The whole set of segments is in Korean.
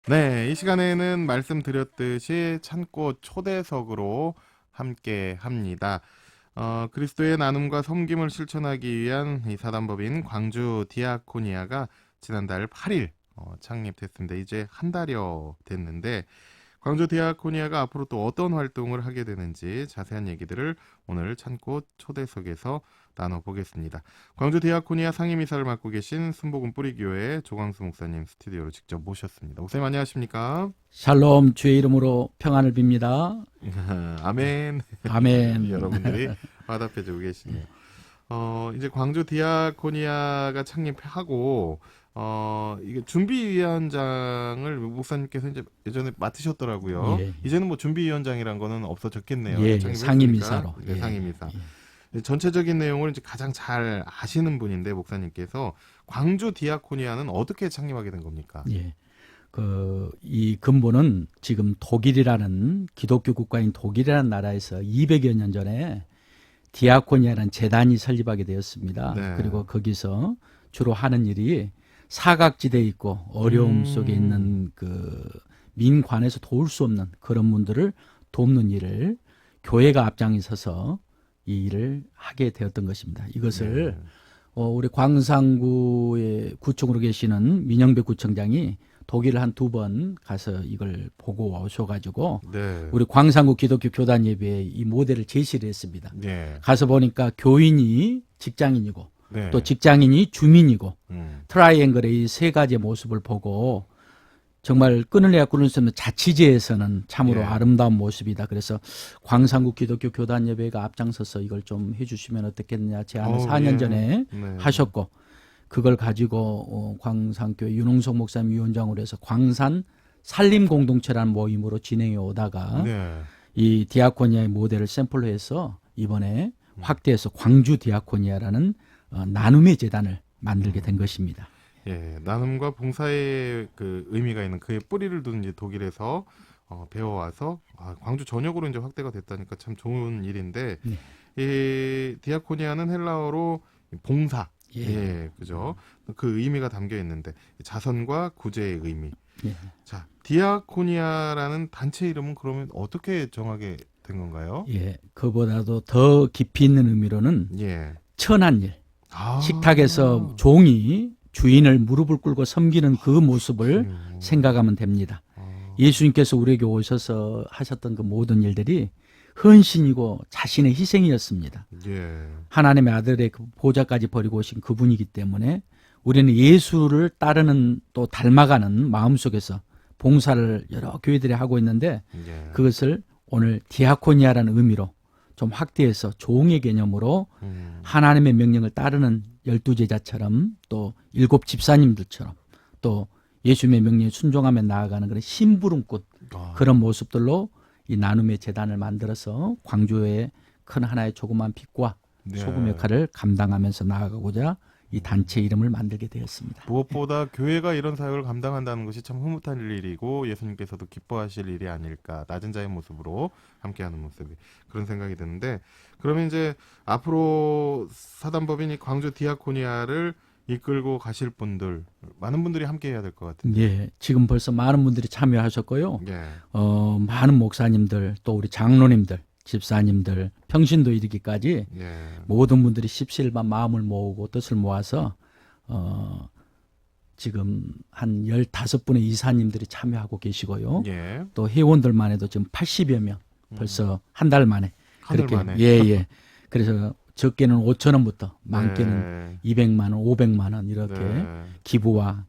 네, 이 시간에는 말씀드렸듯이 찬꽃 초대석으로 함께 합니다. 그리스도의 나눔과 섬김을 실천하기 위한 이 사단법인 광주 디아코니아가 지난달 8일 창립됐습니다. 이제 한 달여 됐는데 광주 디아코니아가 앞으로 또 어떤 활동을 하게 되는지 자세한 얘기들을 오늘 찬꽃 초대석에서 나눠보겠습니다. 광주 디아코니아 상임이사를 맡고 계신 순복음 뿌리교회 조광수 목사님 스튜디오로 직접 모셨습니다. 목사님 안녕하십니까? 샬롬 주의 이름으로 평안을 빕니다. 아멘. 아멘. 여러분들이 화답해주고 계시네요. 이제 광주 디아코니아가 창립하고 이게 준비위원장을 목사님께서 이제 예전에 맡으셨더라고요. 예, 이제는 뭐 준비위원장이란 거는 없어졌겠네요. 예, 창립했으니까. 상임이사로. 네, 예, 상임이사. 예. 전체적인 내용을 이제 가장 잘 아시는 분인데 목사님께서 광주 디아코니아는 어떻게 창립하게 된 겁니까? 예. 이 근본은 지금 독일이라는 기독교 국가인 독일이라는 나라에서 200여 년 전에 디아코니아라는 재단이 설립하게 되었습니다. 네. 그리고 거기서 주로 하는 일이 사각지대에 있고 어려움 속에 있는 그 민관에서 도울 수 없는 그런 분들을 돕는 일을 교회가 앞장에 서서 이 일을 하게 되었던 것입니다. 이것을 네. 우리 광산구의 구청으로 계시는 민영배 구청장이 독일을 한 2번 가서 이걸 보고 오셔가지고 네. 우리 광산구 기독교 교단 예배에 이 모델을 제시를 했습니다. 네. 가서 보니까 교인이 직장인이고 네. 또 직장인이 주민이고 음. 트라이앵글의 이 세 가지의 모습을 보고 정말 끊을래야 끊을 수 없는 자치제에서는 참으로 예. 아름다운 모습이다. 그래서 광산구 기독교 교단 예배가 앞장서서 이걸 좀 해주시면 어떻겠느냐 제안을 4년 예. 전에 네. 하셨고 그걸 가지고 광산교회 윤홍석 목사님 위원장으로 해서 광산 산림 공동체라는 모임으로 진행해 오다가 네. 이 디아코니아의 모델을 샘플로 해서 이번에 확대해서 광주 디아코니아라는 나눔의 재단을 만들게 된 것입니다. 예, 나눔과 봉사의 그 의미가 있는 그의 뿌리를 둔 이제 독일에서 배워와서 광주 전역으로 이제 확대가 됐다니까 참 좋은 일인데 네. 이 디아코니아는 헬라어로 봉사, 예. 예, 그죠? 그 의미가 담겨 있는데 자선과 구제의 의미. 예. 자, 디아코니아라는 단체 이름은 그러면 어떻게 정하게 된 건가요? 예, 그보다도 더 깊이 있는 의미로는 예, 천한 일. 아, 식탁에서 종이 주인을 무릎을 꿇고 섬기는 그 모습을 음, 생각하면 됩니다. 아, 예수님께서 우리에게 오셔서 하셨던 그 모든 일들이 헌신이고 자신의 희생이었습니다. 예, 하나님의 아들의 그 보좌까지 버리고 오신 그분이기 때문에 우리는 예수를 따르는 또 닮아가는 마음속에서 봉사를 여러 교회들이 하고 있는데 예, 그것을 오늘 디아코니아라는 의미로 좀 확대해서 종의 개념으로 하나님의 명령을 따르는 12제자처럼 또 7 집사님들처럼 또 예수님의 명령에 순종하며 나아가는 그런 심부름꾼 아, 그런 모습들로 이 나눔의 재단을 만들어서 광주의 큰 하나의 조그만 빛과 네. 소금 역할을 감당하면서 나아가고자 이 단체 이름을 만들게 되었습니다. 무엇보다 교회가 이런 사역을 감당한다는 것이 참 흐뭇한 일이고 예수님께서도 기뻐하실 일이 아닐까. 낮은 자의 모습으로 함께하는 모습이 그런 생각이 드는데 그러면 이제 앞으로 사단법인이 광주 디아코니아를 이끌고 가실 분들 많은 분들이 함께해야 될 것 같은데. 예, 지금 벌써 많은 분들이 참여하셨고요. 예. 많은 목사님들 또 우리 장로님들 집사님들 평신도 이르기까지 예. 모든 분들이 십시일반 마음을 모으고 뜻을 모아서 지금 한 15분의 이사님들이 참여하고 계시고요. 예. 또 회원들만 해도 지금 80여 명 벌써 한 달 만에 한달 그렇게 만에. 예. 그래서 적게는 5천 원부터 많게는 네. 200만 원, 500만 원 이렇게 네. 기부와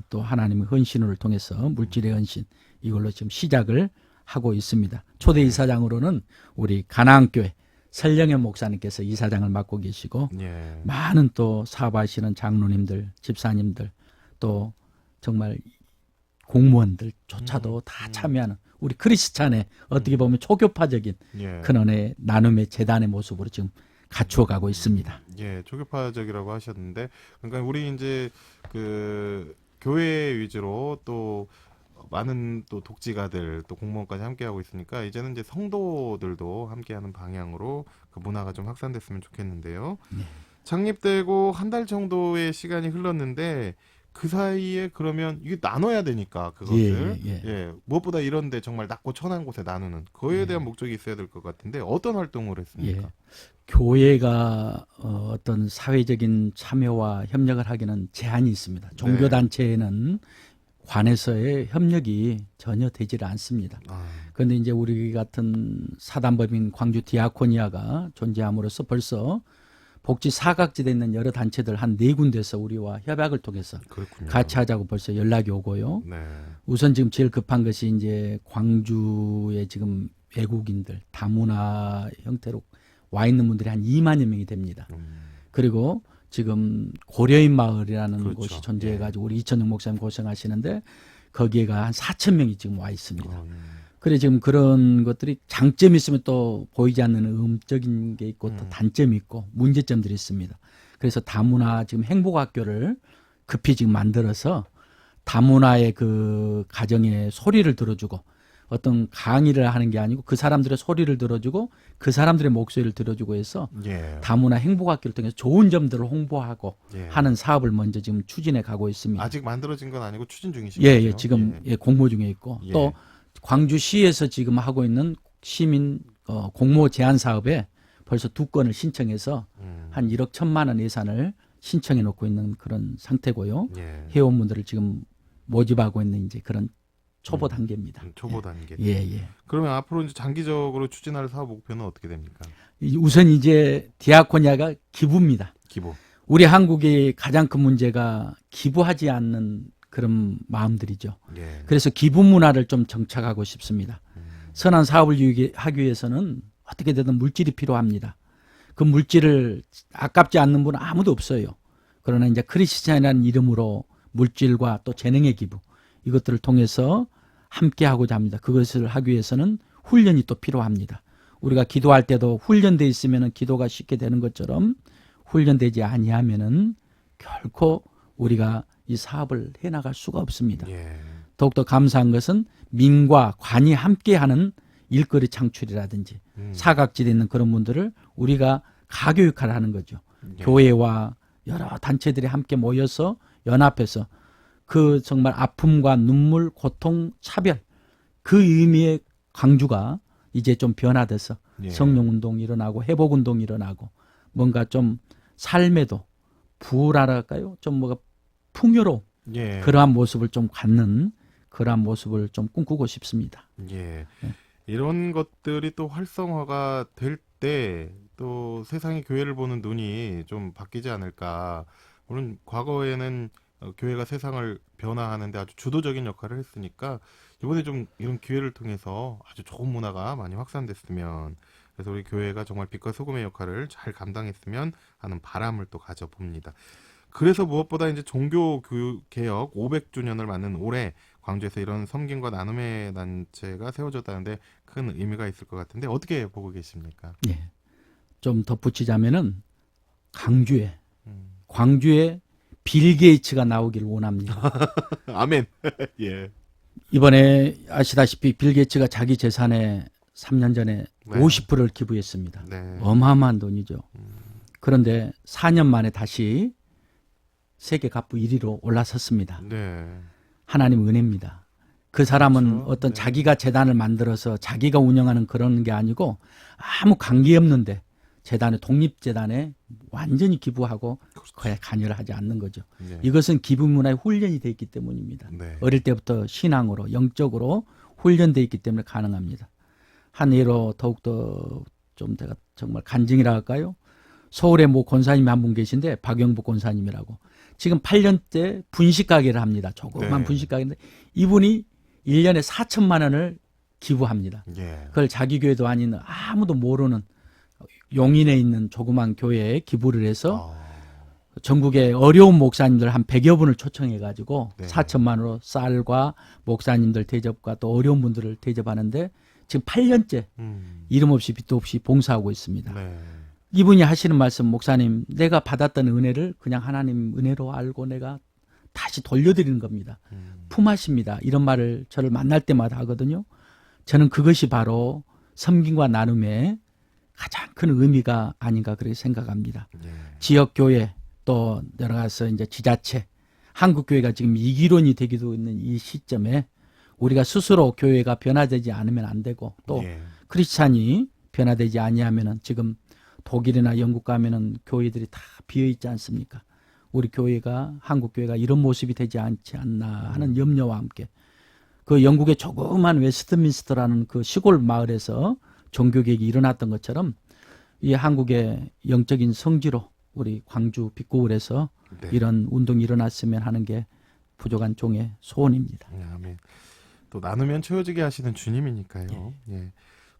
또 하나님의 헌신을 통해서 물질의 헌신 이걸로 지금 시작을 하고 있습니다. 초대 이사장으로는 우리 가나안교회 설령현 목사님께서 이사장을 맡고 계시고 예. 많은 또 사업하시는 장로님들, 집사님들 또 정말 공무원들조차도 다 참여하는 우리 크리스찬의 어떻게 보면 초교파적인 예. 근원의 나눔의 재단의 모습으로 지금 갖추어가고 있습니다. 예, 초교파적이라고 하셨는데, 그러니까 우리 이제 그 교회 위주로 또 많은 또 독지가들 또 공무원까지 함께하고 있으니까 이제는 이제 성도들도 함께하는 방향으로 그 문화가 좀 확산됐으면 좋겠는데요. 네. 창립되고 한 달 정도의 시간이 흘렀는데 그 사이에 그러면 이게 나눠야 되니까 그것을 예. 무엇보다 이런데 정말 낮고 천한 곳에 나누는 그거에 대한 목적이 있어야 될 것 같은데 어떤 활동을 했습니까? 예. 교회가 어떤 사회적인 참여와 협력을 하기는 제한이 있습니다. 종교 단체에는 관에서의 협력이 전혀 되질 않습니다. 그런데 이제 우리 같은 사단법인 광주 디아코니아가 존재함으로써 벌써 복지 사각지대에 있는 여러 단체들 한 4군데서 우리와 협약을 통해서 그렇군요. 같이 하자고 벌써 연락이 오고요. 네. 우선 지금 제일 급한 것이 이제 광주에 지금 외국인들 다문화 형태로 와 있는 분들이 한 2만여 명이 됩니다. 그리고 지금 고려인 마을이라는 그렇죠. 곳이 존재해가지고 우리 이천영 목사님 고생하시는데 거기에가 한 4천 명이 지금 와 있습니다. 그래 지금 그런 것들이 장점이 있으면 또 보이지 않는 음적인 게 있고 또 단점이 있고 문제점들이 있습니다. 그래서 다문화 지금 행복학교를 급히 지금 만들어서 다문화의 그 가정의 소리를 들어주고 어떤 강의를 하는 게 아니고 그 사람들의 소리를 들어주고 그 사람들의 목소리를 들어주고 해서 다문화 행복학교를 통해서 좋은 점들을 홍보하고 하는 사업을 먼저 지금 추진해 가고 있습니다. 아직 만들어진 건 아니고 추진 중이시죠? 예, 지금 공모 중에 있고 또 광주시에서 지금 하고 있는 시민 공모 제안 사업에 벌써 2건을 신청해서 한 1억 1천만 원 예산을 신청해 놓고 있는 그런 상태고요. 회원분들을 지금 모집하고 있는 이제 그런 초보 단계입니다. 초보 단계. 예. 그러면 앞으로 이제 장기적으로 추진할 사업 목표는 어떻게 됩니까? 우선 이제 디아코니아가 기부입니다. 기부. 우리 한국의 가장 큰 문제가 기부하지 않는 그런 마음들이죠. 그래서 기부 문화를 좀 정착하고 싶습니다. 선한 사업을 하기 위해서는 어떻게 되든 물질이 필요합니다. 그 물질을 아깝지 않는 분은 아무도 없어요. 그러나 이제 크리스찬이라는 이름으로 물질과 또 재능의 기부 이것들을 통해서 함께 하고자 합니다. 그것을 하기 위해서는 훈련이 또 필요합니다. 우리가 기도할 때도 훈련돼 있으면 기도가 쉽게 되는 것처럼 훈련되지 아니하면은 결코 우리가 이 사업을 해나갈 수가 없습니다. 더욱더 감사한 것은 민과 관이 함께하는 일거리 창출이라든지 사각지대에 있는 그런 분들을 우리가 가교 역할을 하는 거죠. 교회와 여러 단체들이 함께 모여서 연합해서 그 정말 아픔과 눈물, 고통, 차별 그 의미의 광주가 이제 좀 변화돼서 성령운동이 일어나고 회복운동이 일어나고 뭔가 좀 삶에도 부랄할까요? 좀 뭐가 풍요로운 그러한 모습을 좀 갖는 그러한 모습을 좀 꿈꾸고 싶습니다. 이런 것들이 또 활성화가 될 때 또 세상의 교회를 보는 눈이 좀 바뀌지 않을까. 물론 과거에는 교회가 세상을 변화하는데 아주 주도적인 역할을 했으니까 이번에 좀 이런 기회를 통해서 아주 좋은 문화가 많이 확산됐으면 그래서 우리 교회가 정말 빛과 소금의 역할을 잘 감당했으면 하는 바람을 또 가져봅니다. 그래서 무엇보다 이제 종교 개혁 500주년을 맞는 올해 광주에서 이런 섬김과 나눔의 단체가 세워졌다는데 큰 의미가 있을 것 같은데 어떻게 보고 계십니까? 좀 덧붙이자면은 광주에 빌 게이츠가 나오길 원합니다. 아멘. 이번에 아시다시피 빌 게이츠가 자기 재산의 3년 전에 50%를 기부했습니다. 어마어마한 돈이죠. 그런데 4년 만에 다시 세계 갑부 1위로 올라섰습니다. 하나님 은혜입니다. 그 사람은 어떤 자기가 재단을 만들어서 자기가 운영하는 그런 게 아니고 아무 관계없는데 독립재단에 완전히 기부하고 그에 관여를 하지 않는 거죠. 이것은 기부 문화의 훈련이 되어 있기 때문입니다. 어릴 때부터 신앙으로 영적으로 훈련되어 있기 때문에 가능합니다. 한 예로 더욱더 좀 제가 정말 간증이라 할까요? 서울에 뭐 권사님이 한 분 계신데 박영복 권사님이라고 지금 8년째 분식 가게를 합니다. 조그만 분식 가게인데 이분이 1년에 4천만 원을 기부합니다. 그걸 자기 교회도 아닌 아무도 모르는 용인에 있는 조그만 교회에 기부를 해서 전국의 어려운 목사님들 한 100여 분을 초청해가지고 4천만 원으로 쌀과 목사님들 대접과 또 어려운 분들을 대접하는데 지금 8년째 이름 없이 빛도 없이 봉사하고 있습니다. 이분이 하시는 말씀, 목사님, 내가 받았던 은혜를 그냥 하나님 은혜로 알고 내가 다시 돌려드리는 겁니다. 품하십니다. 이런 말을 저를 만날 때마다 하거든요. 저는 그것이 바로 섬김과 나눔의 가장 큰 의미가 아닌가 그렇게 생각합니다. 지역교회 또 내려가서 이제 지자체 한국 교회가 지금 이기론이 되기도 있는 이 시점에 우리가 스스로 교회가 변화되지 않으면 안 되고 또 예. 크리스찬이 변화되지 아니하면은 지금 독일이나 영국 가면은 교회들이 다 비어 있지 않습니까? 우리 교회가 한국 교회가 이런 모습이 되지 않지 않나 하는 염려와 함께 그 영국의 조그만 웨스트민스터라는 그 시골 마을에서 종교개혁이 일어났던 것처럼 이 한국의 영적인 성지로 우리 광주 빛고을에서 네. 이런 운동이 일어났으면 하는 게 부족한 종의 소원입니다. 네, 아멘. 또 나누면 채워지게 하시는 주님이니까요. 예.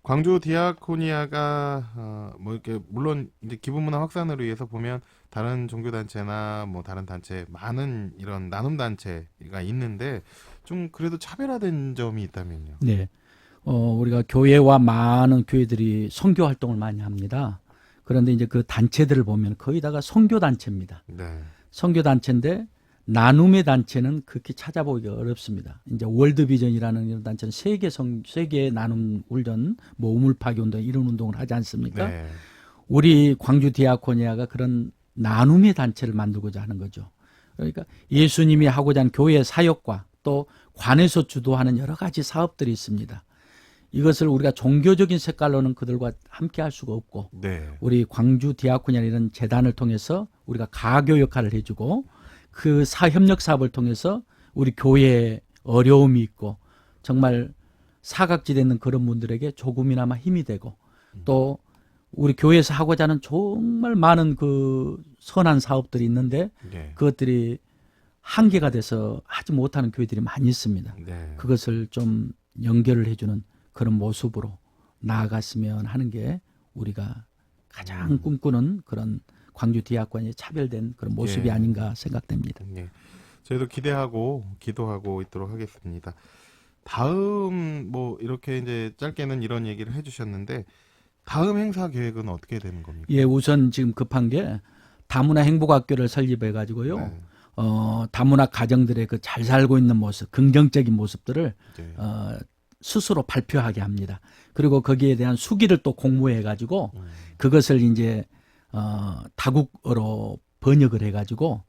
광주 디아코니아가 뭐 이렇게 물론 이제 기부문화 확산을 위해서 보면 다른 종교 단체나 뭐 다른 단체 많은 이런 나눔 단체가 있는데 좀 그래도 차별화된 점이 있다면요. 네. 우리가 교회와 많은 교회들이 선교 활동을 많이 합니다. 그런데 이제 그 단체들을 보면 거의 다가 선교 단체입니다. 네. 선교 단체인데 나눔의 단체는 극히 찾아보기가 어렵습니다. 이제 월드비전이라는 이런 단체는 세계 나눔 훈련, 뭐 우물파기 운동 이런 운동을 하지 않습니까? 네. 우리 광주 디아코니아가 그런 나눔의 단체를 만들고자 하는 거죠. 그러니까 예수님이 하고자 하는 교회 사역과 또 관에서 주도하는 여러 가지 사업들이 있습니다. 이것을 우리가 종교적인 색깔로는 그들과 함께 할 수가 없고 네. 우리 광주 디아코니아 이런 재단을 통해서 우리가 가교 역할을 해주고 그 협력 사업을 통해서 우리 교회에 어려움이 있고 정말 사각지대 있는 그런 분들에게 조금이나마 힘이 되고 또 우리 교회에서 하고자 하는 정말 많은 그 선한 사업들이 있는데 네. 그것들이 한계가 돼서 하지 못하는 교회들이 많이 있습니다. 네. 그것을 좀 연결을 해주는 그런 모습으로 나아갔으면 하는 게 우리가 가장 꿈꾸는 그런 광주 디아코니아의 차별된 그런 모습이 예. 아닌가 생각됩니다. 네. 저희도 기대하고 기도하고 있도록 하겠습니다. 다음 뭐 이렇게 이제 짧게는 이런 얘기를 해주셨는데 다음 행사 계획은 어떻게 되는 겁니까? 예, 우선 지금 급한 게 다문화 행복학교를 설립해 가지고요. 네. 다문화 가정들의 그 잘 살고 있는 모습, 긍정적인 모습들을 네. 스스로 발표하게 합니다. 그리고 거기에 대한 수기를 또 공모해 가지고 음. 그것을 이제 다국어로 번역을 해 가지고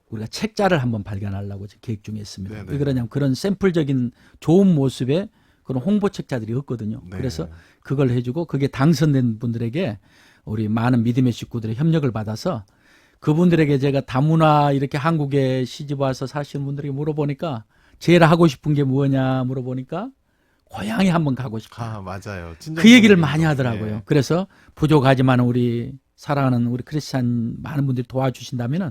우리가 책자를 한번 발견하려고 지금 계획 중에 있습니다. 네네. 왜 그러냐면 그런 샘플적인 좋은 모습의 그런 홍보 책자들이 없거든요. 네. 그래서 그걸 해주고 그게 당선된 분들에게 우리 많은 믿음의 식구들의 협력을 받아서 그분들에게 제가 다문화 이렇게 한국에 시집 와서 사시는 분들에게 물어보니까 제일 하고 싶은 게 뭐냐 물어보니까 고향에 한번 가고 싶다. 아, 맞아요. 그 얘기를 친정분들이 많이 또, 하더라고요. 예. 그래서 부족하지만 우리 사랑하는 우리 크리스찬 많은 분들이 도와주신다면은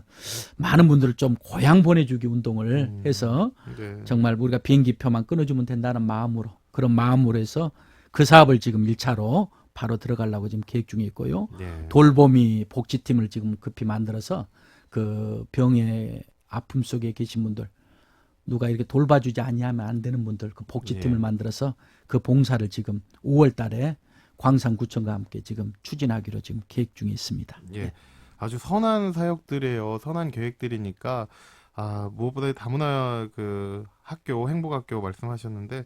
많은 분들을 좀 고향 보내주기 운동을 해서 네. 정말 우리가 비행기표만 끊어주면 된다는 마음으로 그런 마음으로 해서 그 사업을 지금 1차로 바로 들어가려고 지금 계획 중에 있고요. 네. 돌보미 복지팀을 지금 급히 만들어서 그 병의 아픔 속에 계신 분들 누가 이렇게 돌봐주지 아니하면 안 되는 분들 그 복지팀을 예. 만들어서 그 봉사를 지금 5월 달에 광산구청과 함께 지금 추진하기로 지금 계획 중에 있습니다. 예. 아주 선한 사역들이에요. 선한 계획들이니까 무엇보다 다문화 그 학교, 행복학교 말씀하셨는데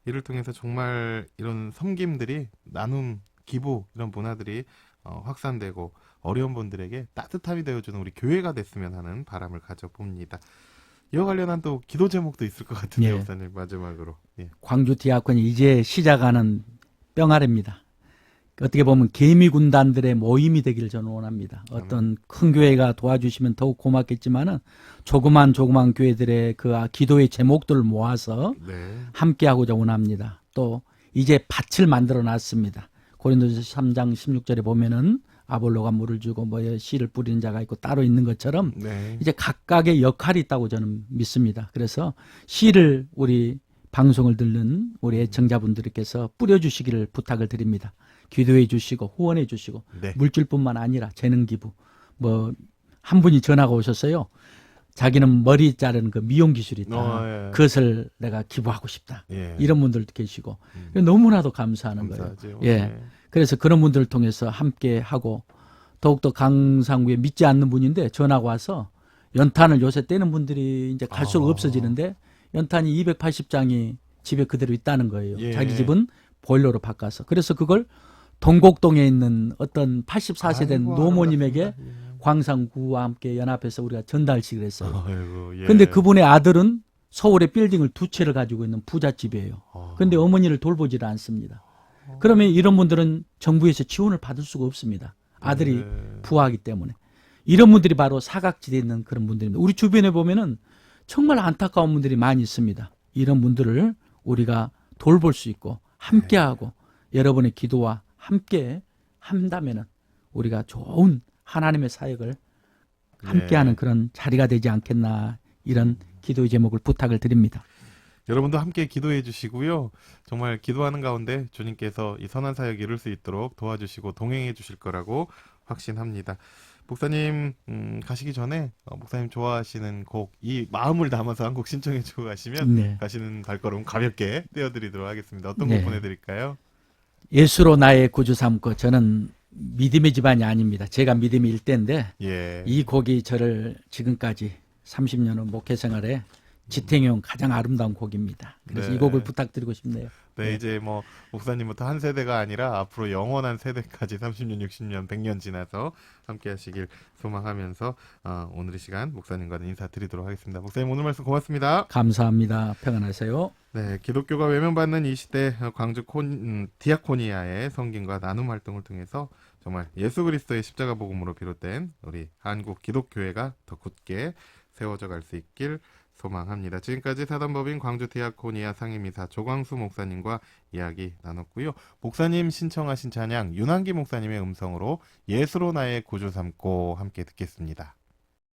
이를 통해서 정말 이런 섬김들이 나눔, 기부 이런 문화들이 확산되고 어려운 분들에게 따뜻함이 되어주는 우리 교회가 됐으면 하는 바람을 가져봅니다. 이와 관련한 또 기도 제목도 있을 것 같은데 예. 목사님 마지막으로. 예. 광주 디아콘이 이제 시작하는 뿅아래입니다. 어떻게 보면 개미 군단들의 모임이 되기를 저는 원합니다. 어떤 큰 교회가 도와주시면 더욱 고맙겠지만은 조그만 교회들의 그 기도의 제목들을 모아서 네. 함께하고자 원합니다. 또 이제 밭을 만들어 놨습니다. 고린도서 3장 16절에 보면은 아볼로가 물을 주고 씨를 뿌리는 자가 있고 따로 있는 것처럼 네. 이제 각각의 역할이 있다고 저는 믿습니다. 그래서 씨를 우리 방송을 듣는 우리 애청자분들께서 뿌려주시기를 부탁을 드립니다. 기도해 주시고 후원해 주시고 네. 물질뿐만 아니라 재능 기부. 한 분이 전화가 오셨어요. 자기는 머리 자르는 그 미용 기술이 있다. 예. 그것을 내가 기부하고 싶다. 예. 이런 분들도 계시고 너무나도 감사하는 감사하죠. 거예요. 예. 그래서 그런 분들을 통해서 함께 하고 더욱더 강상구에 믿지 않는 분인데 전화가 와서 연탄을 요새 떼는 분들이 이제 갈수록 없어지는데 연탄이 280장이 집에 그대로 있다는 거예요. 예. 자기 집은 보일러로 바꿔서. 그래서 그걸 동곡동에 있는 어떤 84세 된 아이고, 노모님에게 알았습니다. 예. 광산구와 함께 연합해서 우리가 전달식을 했어요. 아이고, 예. 근데 그분의 아들은 서울에 빌딩을 2채를 가지고 있는 부잣집이에요. 근데 어머니를 돌보지를 않습니다. 그러면 이런 분들은 정부에서 지원을 받을 수가 없습니다. 아들이 네. 부하기 때문에. 이런 분들이 바로 사각지대에 있는 그런 분들입니다. 우리 주변에 보면은 정말 안타까운 분들이 많이 있습니다. 이런 분들을 우리가 돌볼 수 있고 함께하고 여러분의 기도와 함께 한다면은 우리가 좋은 하나님의 사역을 함께하는 네. 그런 자리가 되지 않겠나 이런 기도의 제목을 부탁을 드립니다. 여러분도 함께 기도해 주시고요. 정말 기도하는 가운데 주님께서 이 선한 사역 이룰 수 있도록 도와주시고 동행해 주실 거라고 확신합니다. 목사님 가시기 전에 목사님 좋아하시는 곡 이 마음을 담아서 한 곡 신청해 주고 가시면 네. 가시는 발걸음 가볍게 띄워드리도록 하겠습니다. 어떤 네. 곡 보내드릴까요? 예수로 나의 구주 삼고 저는 믿음의 집안이 아닙니다. 제가 믿음의 일대인데 예. 이 곡이 저를 지금까지 30년의 목회 생활에 지탱해온 가장 아름다운 곡입니다. 그래서 네. 이 곡을 부탁드리고 싶네요. 네, 이제 뭐 목사님부터 한 세대가 아니라 앞으로 영원한 세대까지 30년, 60년, 100년 지나서 함께 하시길 소망하면서 오늘 이 시간 목사님과는 인사드리도록 하겠습니다. 목사님 오늘 말씀 고맙습니다. 감사합니다. 평안하세요. 네, 기독교가 외면받는 이 시대 광주 디아코니아의 성김과 나눔 활동을 통해서 정말 예수 그리스도의 십자가 복음으로 비롯된 우리 한국 기독교회가 더 굳게 세워져 갈 수 있길 소망합니다. 지금까지 사단법인 광주 디아코니아 상임이사 조광수 목사님과 이야기 나눴고요. 목사님 신청하신 찬양 윤한기 목사님의 음성으로 예수로 나의 구주 삼고 함께 듣겠습니다.